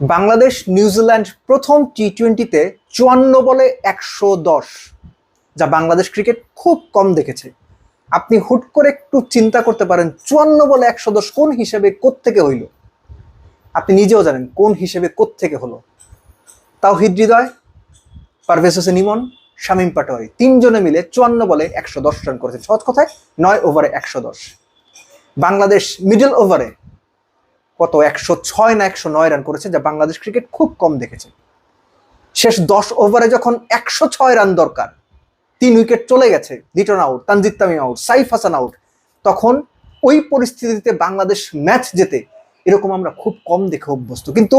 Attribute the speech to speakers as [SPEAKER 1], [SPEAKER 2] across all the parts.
[SPEAKER 1] Bangladesh New Zealand প্রথম টি-20-তে 54 বলে 110, যা বাংলাদেশ ক্রিকেট খুব কম দেখেছে। আপনি হুট করে একটু চিন্তা করতে পারেন 54 বলে 110 কোন হিসেবে কোত্থেকে হইল। আপনি নিজেও জানেন কোন হিসেবে কোত্থেকে হলো। তাওহিদ হৃদয়, পারভেজ হোসেন ইমন, শামীম পাটোয়ারি তিনজনে মিলে 54 বলে 110 রান করেছে। সহজ কথায় 9 ওভারে 110। বাংলাদেশ মিডল ওভারে কত 106 না 109 রান করেছে, যা বাংলাদেশ ক্রিকেট খুব কম দেখেছে। শেষ 10 ওভারে যখন 106 রান দরকার, 3 উইকেট চলে গেছে, Liton out, Tanzid Tamim out, Saif Hasan out, তখন ওই পরিস্থিতিতে বাংলাদেশ ম্যাচ জেতে এরকম আমরা খুব কম দেখে অভ্যস্ত। কিন্তু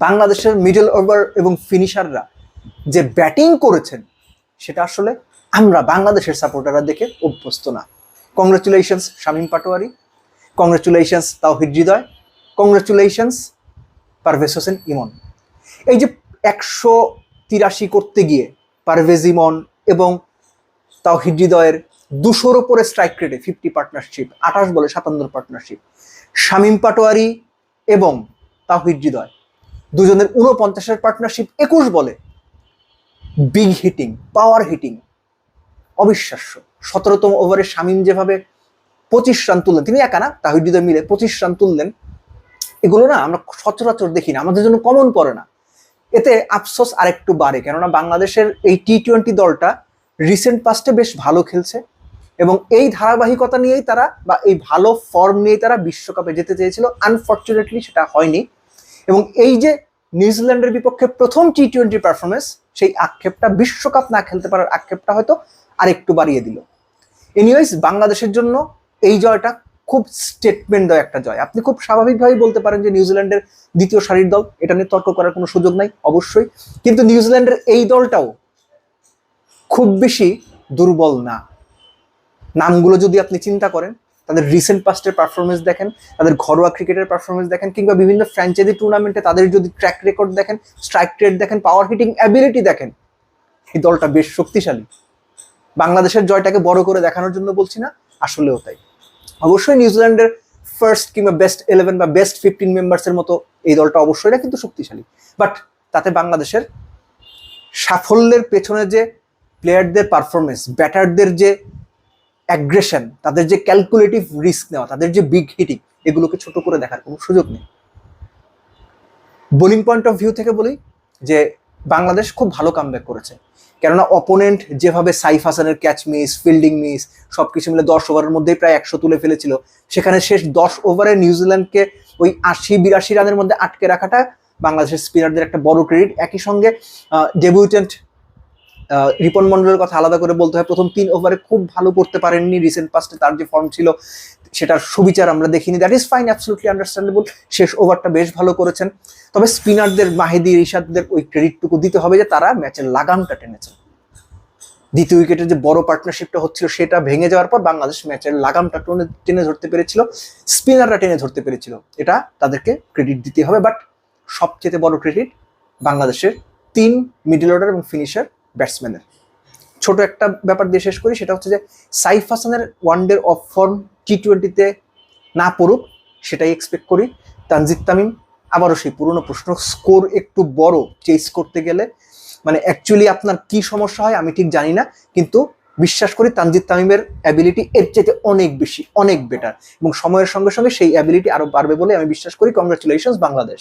[SPEAKER 1] বাংলাদেশের মিডল ওভার এবং ফিনিশাররা যে ব্যাটিং করেছেন সেটা আসলে আমরা বাংলাদেশের সাপোর্টাররা দেখে অভ্যস্ত না। Congratulations Shamim Patwari, congratulations Towhid Hridoy, congratulations Parvez Hossain Emon. এই যে 183 করতে গিয়ে পারভেজ ইমন এবং তাওহিদ হৃদয়ের 200-র উপরে স্ট্রাইক রেটে 50 পার্টনারশিপ, 28 বলে 57 পার্টনারশিপ, শামীম পাটোয়ারি এবং তাওহিদ হৃদয় দুজনের 49-এর পার্টনারশিপ 21 বলে, বিগ হিটিং, পাওয়ার হিটিং, অবিশ্বাস্য। 17তম ওভারে শামীম যেভাবে 25 রান তুললেন, তিনি একা না, তাওহিদ হৃদয় মিলে 25 রান তুললেন, এগুলো না আমরা সচরাচর দেখি না, আমাদের জন্য কমন পড়ে না। এতে আফসোস আরেকটু বাড়ে, কেননা বাংলাদেশের এই টি-20 দলটা রিসেন্ট পাস্টে বেশ ভালো খেলছে এবং এই ধারাবাহিকতা নিয়েই তারা, বা এই ভালো ফর্ম নিয়েই তারা বিশ্বকাপে যেতে চেয়েছিল। আনফর্চুনেটলি সেটা হয়নি এবং এই যে নিউজিল্যান্ডের বিপক্ষে প্রথম টি-20 পারফরমেন্স, সেই আক্ষেপটা, বিশ্বকাপ না খেলতে পারার আক্ষেপটা হয়তো আরেকটু বাড়িয়ে দিল। এনিওয়েজ, বাংলাদেশের জন্য এই জয়টা খুব স্টেটমেন্ট দেওয়া একটা জয়। আপনি খুব স্বাভাবিকভাবেই বলতে পারেন যে নিউজিল্যান্ডের দ্বিতীয় সারির দল, এটা নিয়ে তর্ক করার কোনো সুযোগ নাই, অবশ্যই। কিন্তু নিউজিল্যান্ডের এই দলটাও খুব বেশি দুর্বল না। নামগুলো যদি আপনি চিন্তা করেন, তাদের রিসেন্ট পাস্টের পারফরমেন্স দেখেন, তাদের ঘরোয়া ক্রিকেটের পারফরমেন্স দেখেন, কিংবা বিভিন্ন ফ্র্যাঞ্চাইজি টুর্নামেন্টে তাদের যদি ট্র্যাক রেকর্ড দেখেন, স্ট্রাইক রেট দেখেন, পাওয়ার হিটিং অ্যাবিলিটি দেখেন, এই দলটা বেশ শক্তিশালী। বাংলাদেশের জয়টাকে বড় করে দেখানোর জন্য বলছি না, আসলেও তাই। অবশ্যই নিউজিল্যান্ডের ফার্স্ট কিংবা বেস্ট 11 বা বেস্ট 15 মেম্বার্সের মতো এই দলটা অবশ্যই না, কিন্তু শক্তিশালী। বাট তাতে বাংলাদেশের সাফল্যের পেছনে যে প্লেয়ারদের পারফরমেন্স, ব্যাটারদের যে অ্যাগ্রেশন, তাদের যে ক্যালকুলেটিভ রিস্ক নেওয়া, তাদের যে বিগ হিটিং, এগুলোকে ছোট করে দেখার কোনো সুযোগ নেই। বোলিং পয়েন্ট অফ ভিউ থেকে বলি যে বাংলাদেশ খুব ভালো কামব্যাক করেছে, কেননা অপোনেন্ট যেভাবে সাইফ হাসানের ক্যাচ মিস, ফিল্ডিং মিস, সবকিছু মিলে 10 ওভারের মধ্যেই প্রায় 100 তুলে ফেলেছিল, সেখানে শেষ 10 ওভারে নিউজিল্যান্ডকে ওই 80-82 রানের মধ্যে আটকে রাখাটা বাংলাদেশের স্পিনারদের একটা বড় ক্রেডিট। একই সঙ্গে ডেবিউটেন্ট রিপন মন্ডলের কথা আলাদা করে বলতে হয়, প্রথম 3 ওভারে খুব ভালো করতে পারেননি, রিসেন্ট পাস্টে তার যে ফর্ম ছিল সেটার সুবিচার আমরা দেখিনি, that is fine, absolutely understandable. শেষ ওভারটা বেশ ভালো করেছেন। তবে স্পিনারদের, মাহিদি, রিশাদদের ওই ক্রেডিটটুকু দিতে হবে যে তারা ম্যাচের লাগামটা টেনেছেন। দ্বিতীয় উইকেটের যে বড় পার্টনারশিপটা হচ্ছিল সেটা ভেঙে যাওয়ার পর বাংলাদেশ ম্যাচের লাগামটা টেনে ধরতে পেরেছিল, স্পিনাররা টেনে ধরতে পেরেছিল, এটা তাদেরকে ক্রেডিট দিতে হবে। বাট সবচেয়ে বড় ক্রেডিট বাংলাদেশের 3 মিডল অর্ডার এবং ফিনিশার ব্যাটসম্যানের। ছোট একটা ব্যাপার দিয়ে শেষ করি, সেটা হচ্ছে যে সাইফ হাসানের ওয়ানডের অফ ফর্ম টি-20-তে না পড়ুক, সেটাই এক্সপেক্ট করি। তানজিদ তামিম, আবারও সেই পুরনো প্রশ্ন, স্কোর একটু বড় চেস করতে গেলে মানে অ্যাকচুয়ালি আপনার কি সমস্যা হয় আমি ঠিক জানি না, কিন্তু বিশ্বাস করি তানজিদ তামিমের অ্যাবিলিটি এর চাইতে অনেক বেশি, অনেক বেটার, এবং সময়ের সঙ্গে সঙ্গে সেই অ্যাবিলিটি আরো বাড়বে বলে আমি বিশ্বাস করি। কংগ্রেচুলেশনস বাংলাদেশ।